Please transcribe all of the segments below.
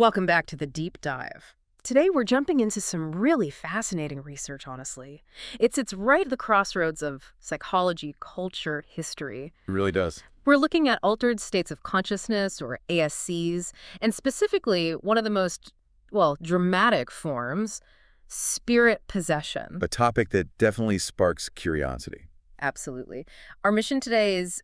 Welcome back to the deep dive. Today we're jumping into some really fascinating research, honestly. It's right at the crossroads of psychology, culture, history. It really does. We're looking at altered states of consciousness, or ASCs, and specifically one of the most, well, dramatic forms, spirit possession. A topic that definitely sparks curiosity. Absolutely. Our mission today is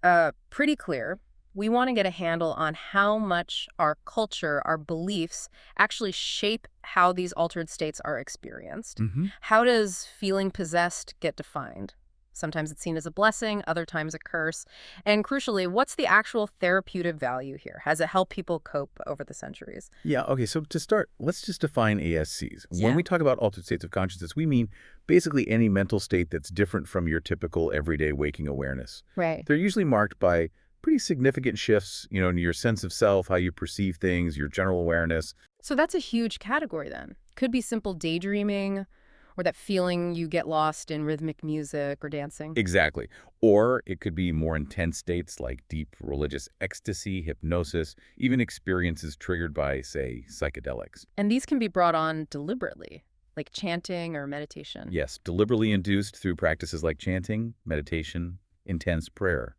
pretty clear. We want to get a handle on how much our culture, our beliefs, actually shape how these altered states are experienced. How does feeling possessed get defined? Sometimes it's seen as a blessing, other times a curse. And crucially, what's the actual therapeutic value here? Has it helped people cope over the centuries? Yeah, okay, so to start, let's just define ASCs. Yeah. When we talk about altered states of consciousness, we mean basically any mental state that's different from your typical everyday waking awareness. Right. They're usually marked by pretty significant shifts, in your sense of self, how you perceive things, your general awareness. So that's a huge category then. Could be simple daydreaming, or that feeling you get lost in rhythmic music or dancing. Exactly. Or it could be more intense states like deep religious ecstasy, hypnosis, even experiences triggered by, say, psychedelics. And these can be brought on deliberately, like chanting or meditation. Yes, deliberately induced through practices like chanting, meditation, intense prayer.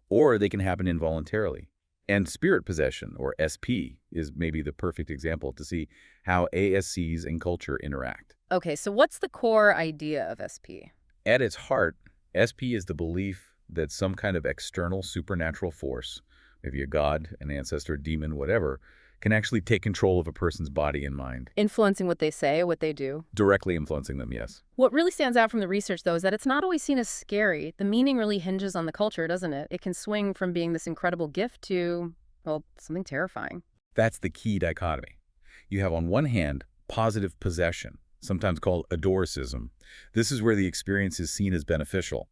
Or they can happen involuntarily. And spirit possession, or SP, is maybe the perfect example to see how ASCs and culture interact. Okay, so what's the core idea of SP? At its heart, SP is the belief that some kind of external supernatural force, maybe a god, an ancestor, demon, whatever, can actually take control of a person's body and mind. Influencing what they say, what they do. Directly influencing them, yes. What really stands out from the research, though, is that it's not always seen as scary. The meaning really hinges on the culture, doesn't it? It can swing from being this incredible gift to, well, something terrifying. That's the key dichotomy. You have on one hand, positive possession, sometimes called adoricism. This is where the experience is seen as beneficial.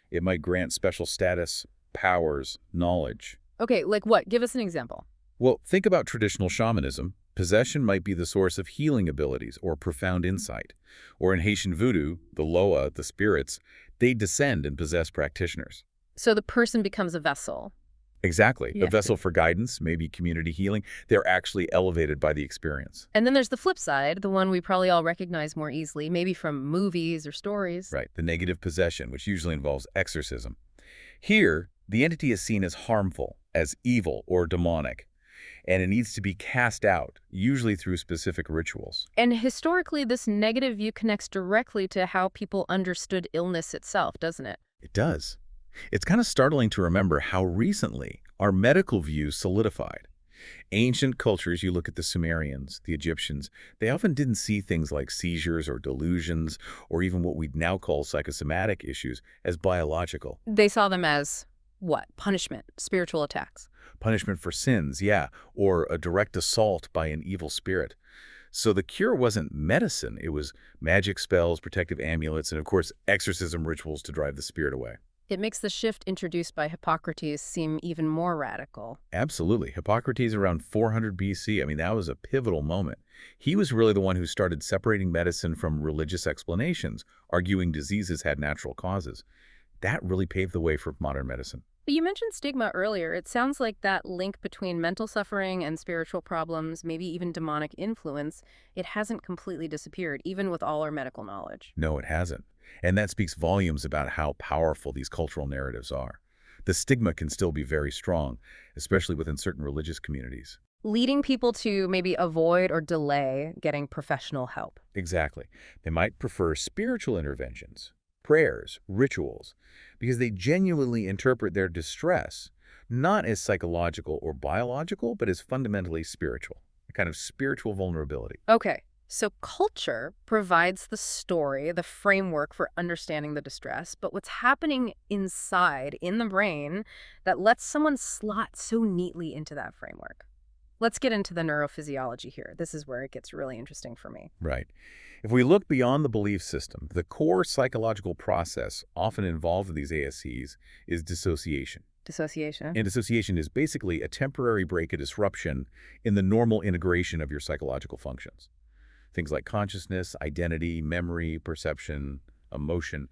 It might grant special status, powers, knowledge. Okay, like what? Give us an example. Well, think about traditional shamanism. Possession might be the source of healing abilities or profound insight. Or in Haitian voodoo, the loa, the spirits, they descend and possess practitioners. So the person becomes a vessel. Exactly. Yeah. A vessel for guidance, maybe community healing. They're actually elevated by the experience. And then there's the flip side, the one we probably all recognize more easily, maybe from movies or stories. Right. The negative possession, which usually involves exorcism. Here, the entity is seen as harmful, as evil or demonic. And it needs to be cast out, usually through specific rituals. And historically, this negative view connects directly to how people understood illness itself, doesn't it? It does. It's kind of startling to remember how recently our medical views solidified. Ancient cultures, you look at the Sumerians, the Egyptians, they often didn't see things like seizures or delusions, or even what we'd now call psychosomatic issues, as biological. They saw them as, what? Punishment, spiritual attacks. Punishment for sins, yeah, or a direct assault by an evil spirit. So the cure wasn't medicine, it was magic spells, protective amulets, and of course exorcism rituals to drive the spirit away. It makes the shift introduced by Hippocrates seem even more radical. Absolutely. Hippocrates around 400 BC, I mean, that was a pivotal moment. He was really the one who started separating medicine from religious explanations, arguing diseases had natural causes. That really paved the way for modern medicine. But you mentioned stigma earlier. It sounds like that link between mental suffering and spiritual problems, maybe even demonic influence, it hasn't completely disappeared, even with all our medical knowledge. No, it hasn't. And that speaks volumes about how powerful these cultural narratives are. The stigma can still be very strong, especially within certain religious communities. Leading people to maybe avoid or delay getting professional help. Exactly. They might prefer spiritual interventions, prayers, rituals, because they genuinely interpret their distress not as psychological or biological, but as fundamentally spiritual, a kind of spiritual vulnerability. Okay. So culture provides the story, the framework for understanding the distress, but what's happening inside, in the brain, that lets someone slot so neatly into that framework? Let's get into the neurophysiology here. This is where it gets really interesting for me. Right. If we look beyond the belief system, the core psychological process often involved in these ASCs is dissociation. Dissociation. And dissociation is basically a temporary break, a disruption in the normal integration of your psychological functions. Things like consciousness, identity, memory, perception, emotion,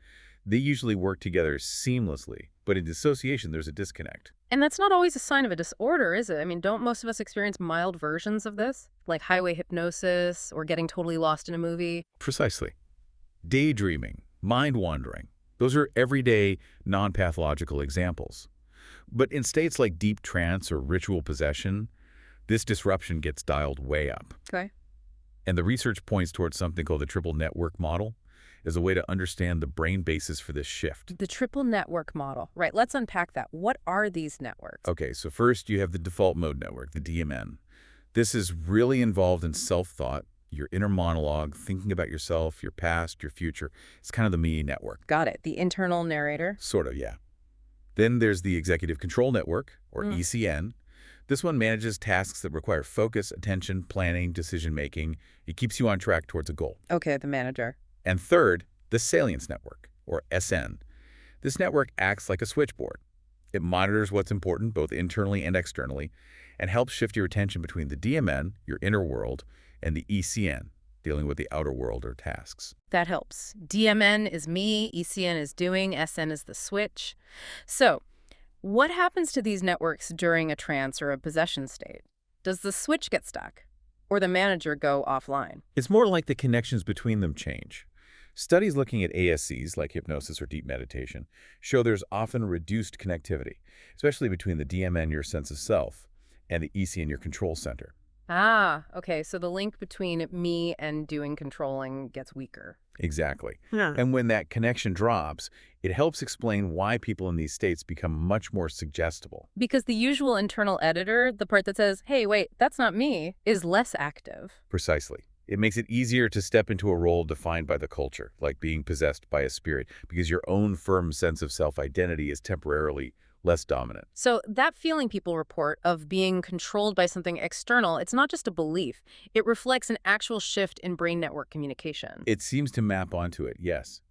they usually work together seamlessly. But in dissociation, there's a disconnect. And that's not always a sign of a disorder, is it? I mean, don't most of us experience mild versions of this? Like highway hypnosis or getting totally lost in a movie? Precisely. Daydreaming, mind wandering. Those are everyday, non-pathological examples. But in states like deep trance or ritual possession, this disruption gets dialed way up. Okay. And the research points towards something called the triple network model as a way to understand the brain basis for this shift. The triple network model. Right, let's unpack that. What are these networks? Okay, so first you have the default mode network, the DMN. This is really involved in self-thought, your inner monologue, thinking about yourself, your past, your future. It's kind of the me network. Got it. The internal narrator. Sort of, yeah. Then there's the executive control network, or ECN. This one manages tasks that require focus, attention, planning, decision-making. It keeps you on track towards a goal. Okay, the manager. And third, the salience network, or SN. This network acts like a switchboard. It monitors what's important, both internally and externally, and helps shift your attention between the DMN, your inner world, and the ECN, dealing with the outer world or tasks. That helps. DMN is me, ECN is doing, SN is the switch. So, what happens to these networks during a trance or a possession state? Does the switch get stuck? Or the manager go offline? It's more like the connections between them change. Studies looking at ASCs, like hypnosis or deep meditation, show there's often reduced connectivity, especially between the DMN, your sense of self, and the ECN, your control center. Ah, okay, so the link between me and doing controlling gets weaker. Exactly. Yeah. And when that connection drops, it helps explain why people in these states become much more suggestible. Because the usual internal editor, the part that says, hey, wait, that's not me, is less active. Precisely. It makes it easier to step into a role defined by the culture, like being possessed by a spirit, because your own firm sense of self-identity is temporarily less dominant. So that feeling people report of being controlled by something external, it's not just a belief. It reflects an actual shift in brain network communication. It seems to map onto it, yes.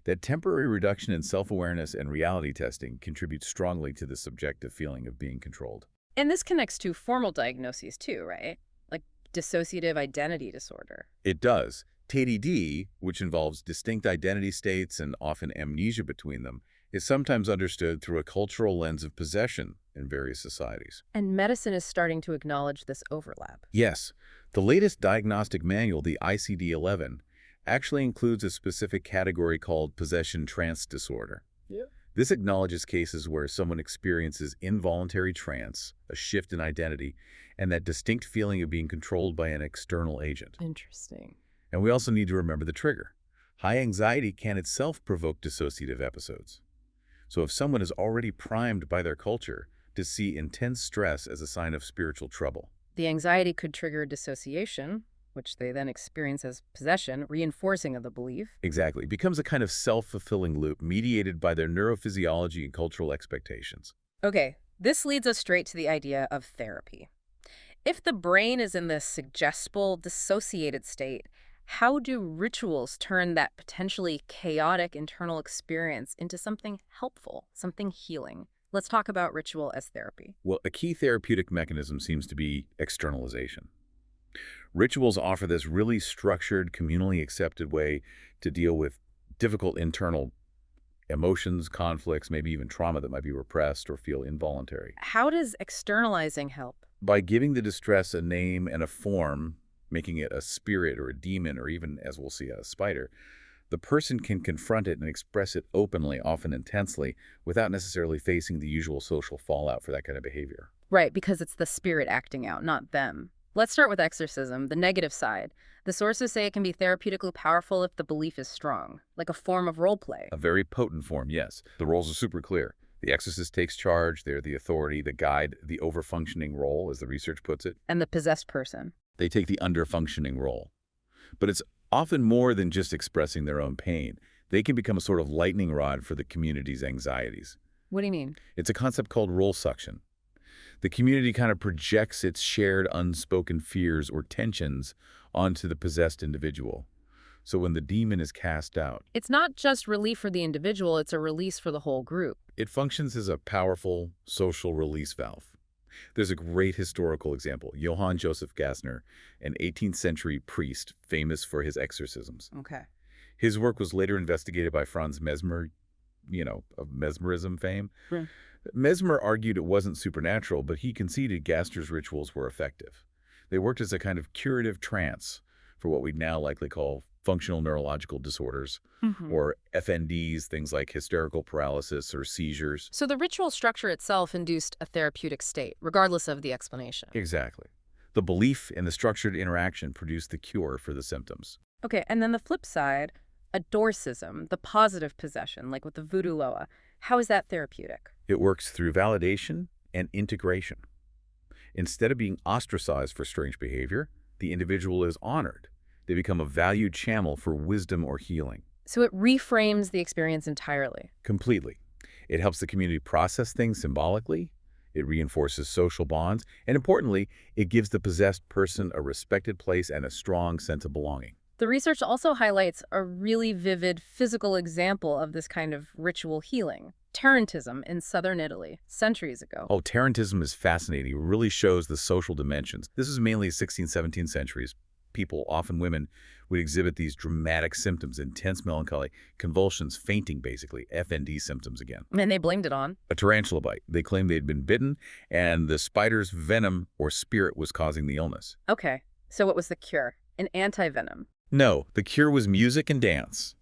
That temporary reduction in self-awareness and reality testing contributes strongly to the subjective feeling of being controlled. And this connects to formal diagnoses too, right? Like dissociative identity disorder. It does. TDD, which involves distinct identity states and often amnesia between them, is sometimes understood through a cultural lens of possession in various societies. And medicine is starting to acknowledge this overlap. Yes, the latest diagnostic manual, the ICD-11, actually includes a specific category called possession trance disorder. Yeah. This acknowledges cases where someone experiences involuntary trance, a shift in identity, and that distinct feeling of being controlled by an external agent. Interesting. And we also need to remember the trigger. High anxiety can itself provoke dissociative episodes. So if someone is already primed by their culture to see intense stress as a sign of spiritual trouble. The anxiety could trigger dissociation, which they then experience as possession, reinforcing of the belief. Exactly. It becomes a kind of self-fulfilling loop mediated by their neurophysiology and cultural expectations. Okay, this leads us straight to the idea of therapy. If the brain is in this suggestible, dissociated state, how do rituals turn that potentially chaotic internal experience into something helpful, something healing? Let's talk about ritual as therapy. Well, a key therapeutic mechanism seems to be externalization. Rituals offer this really structured, communally accepted way to deal with difficult internal emotions, conflicts, maybe even trauma that might be repressed or feel involuntary. How does externalizing help? By giving the distress a name and a form, making it a spirit or a demon or even, as we'll see, a spider, the person can confront it and express it openly, often intensely, without necessarily facing the usual social fallout for that kind of behavior. Right, because it's the spirit acting out, not them. Let's start with exorcism, the negative side. The sources say it can be therapeutically powerful if the belief is strong, like a form of role play. A very potent form, yes. The roles are super clear. The exorcist takes charge, they're the authority, the guide, the over-functioning role, as the research puts it. And the possessed person. They take the under-functioning role. But it's often more than just expressing their own pain. They can become a sort of lightning rod for the community's anxieties. What do you mean? It's a concept called role suction. The community kind of projects its shared unspoken fears or tensions onto the possessed individual. So when the demon is cast out, It's not just relief for the individual, it's a release for the whole group. it functions as a powerful social release valve. There's a great historical example. Johann Joseph Gassner, an 18th century priest famous for his exorcisms. Okay. His work was later investigated by Franz Mesmer, of mesmerism fame. Yeah. Mesmer argued it wasn't supernatural, but he conceded Gassner's rituals were effective. They worked as a kind of curative trance for what we'd now likely call functional neurological disorders, Hmm. or FNDs, things like hysterical paralysis or seizures. So the ritual structure itself induced a therapeutic state, regardless of the explanation. Exactly. The belief in the structured interaction produced the cure for the symptoms. Okay, and then the flip side, adorcism, the positive possession, like with the voodoo loa. How is that therapeutic? It works through validation and integration. Instead of being ostracized for strange behavior, the individual is honored. They become a valued channel for wisdom or healing. So it reframes the experience entirely. Completely. It helps the community process things symbolically, it reinforces social bonds, and importantly, it gives the possessed person a respected place and a strong sense of belonging. The research also highlights a really vivid physical example of this kind of ritual healing. Tarantism in southern Italy, centuries ago. Oh, Tarantism is fascinating. It really shows the social dimensions. This is mainly 16th, 17th centuries. People, often women, would exhibit these dramatic symptoms, intense melancholy, convulsions, fainting, basically, FND symptoms again. And they blamed it on. A tarantula bite. They claimed they'd been bitten, and the spider's venom or spirit was causing the illness. Okay, so what was the cure? An anti-venom. No, the cure was music and dance.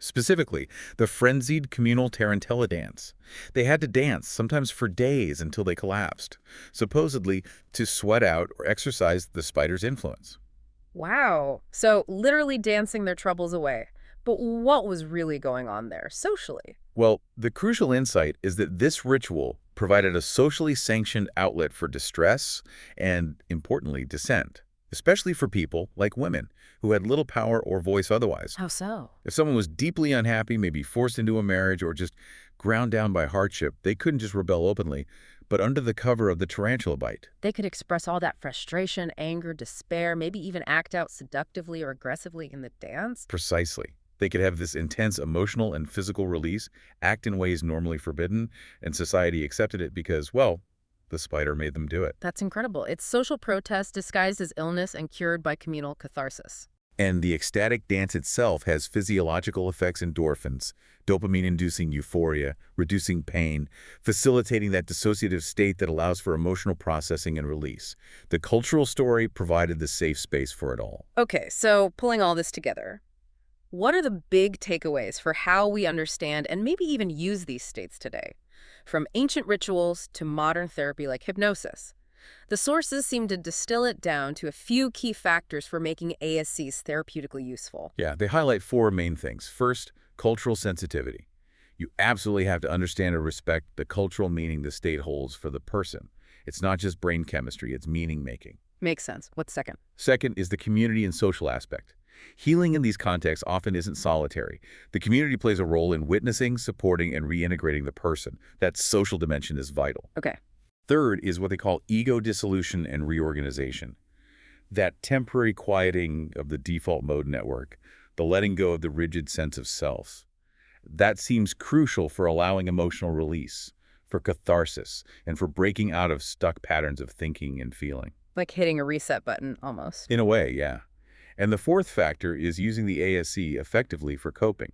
Specifically, the frenzied communal tarantella dance. They had to dance, sometimes for days until they collapsed, supposedly to sweat out or exorcise the spider's influence. Wow. So literally dancing their troubles away. But what was really going on there socially? Well, the crucial insight is that this ritual provided a socially sanctioned outlet for distress and, importantly, dissent, especially for people, like women, who had little power or voice otherwise. How so? If someone was deeply unhappy, maybe forced into a marriage, or just ground down by hardship, they couldn't just rebel openly, but under the cover of the tarantula bite. They could express all that frustration, anger, despair, maybe even act out seductively or aggressively in the dance? Precisely. They could have this intense emotional and physical release, act in ways normally forbidden, and society accepted it because, well, the spider made them do it. That's incredible. It's social protest disguised as illness and cured by communal catharsis. And the ecstatic dance itself has physiological effects: endorphins, dopamine-inducing euphoria, reducing pain, facilitating that dissociative state that allows for emotional processing and release. The cultural story provided the safe space for it all. Okay, so pulling all this together, what are the big takeaways for how we understand and maybe even use these states today? From ancient rituals to modern therapy like hypnosis. The sources seem to distill it down to a few key factors for making ASCs therapeutically useful. Yeah, they highlight four main things. First, cultural sensitivity. You absolutely have to understand and respect the cultural meaning the state holds for the person. It's not just brain chemistry, it's meaning-making. Makes sense. What's second? Second is the community and social aspect. Healing in these contexts often isn't solitary. The community plays a role in witnessing, supporting, and reintegrating the person. That social dimension is vital. Okay. Third is what they call ego dissolution and reorganization. That temporary quieting of the default mode network, the letting go of the rigid sense of self. That seems crucial for allowing emotional release, for catharsis, and for breaking out of stuck patterns of thinking and feeling. Like hitting a reset button, almost. In a way, yeah. And the fourth factor is using the ASC effectively for coping.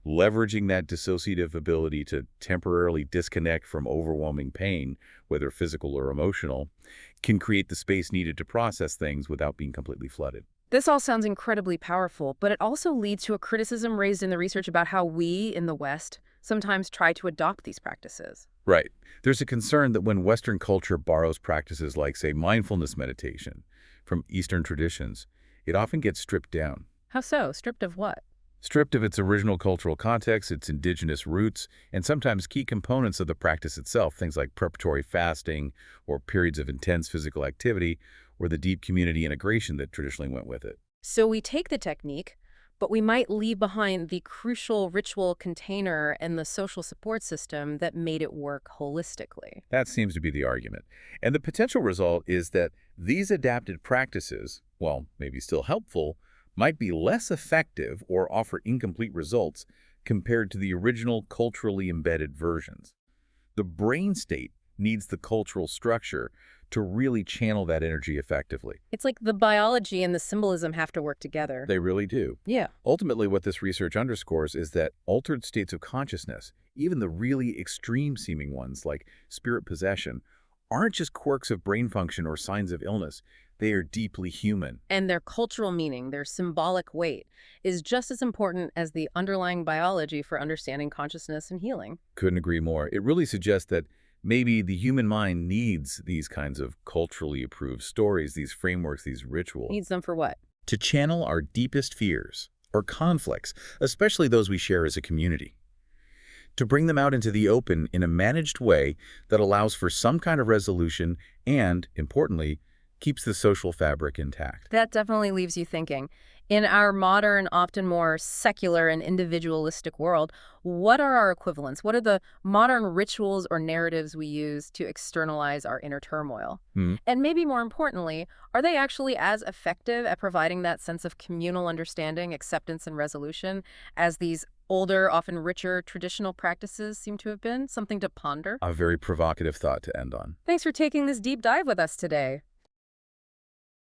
Leveraging that dissociative ability to temporarily disconnect from overwhelming pain, whether physical or emotional, can create the space needed to process things without being completely flooded. This all sounds incredibly powerful, but it also leads to a criticism raised in the research about how we, in the West, sometimes try to adopt these practices. Right. There's a concern that when Western culture borrows practices like, say, mindfulness meditation from Eastern traditions, it often gets stripped down. How so? Stripped of what? Stripped of its original cultural context, its indigenous roots, and sometimes key components of the practice itself, things like preparatory fasting or periods of intense physical activity, or the deep community integration that traditionally went with it. So we take the technique, but we might leave behind the crucial ritual container and the social support system that made it work holistically. That seems to be the argument. And the potential result is that these adapted practices, while maybe still helpful, might be less effective or offer incomplete results compared to the original culturally embedded versions. The brain state needs the cultural structure to really channel that energy effectively. It's like the biology and the symbolism have to work together. They really do. Yeah. Ultimately, what this research underscores is that altered states of consciousness, even the really extreme-seeming ones like spirit possession, aren't just quirks of brain function or signs of illness. They are deeply human. And their cultural meaning, their symbolic weight, is just as important as the underlying biology for understanding consciousness and healing. Couldn't agree more. It really suggests that maybe the human mind needs these kinds of culturally approved stories, these frameworks, these rituals, Needs them for what? to channel our deepest fears or conflicts, especially those we share as a community. To bring them out into the open in a managed way that allows for some kind of resolution and, importantly, keeps the social fabric intact. That definitely leaves you thinking. In our modern, often more secular and individualistic world, what are our equivalents? What are the modern rituals or narratives we use to externalize our inner turmoil? Hmm. And maybe more importantly, are they actually as effective at providing that sense of communal understanding, acceptance, and resolution as these older, often richer traditional practices seem to have been? Something to ponder. A very provocative thought to end on. Thanks for taking this deep dive with us today.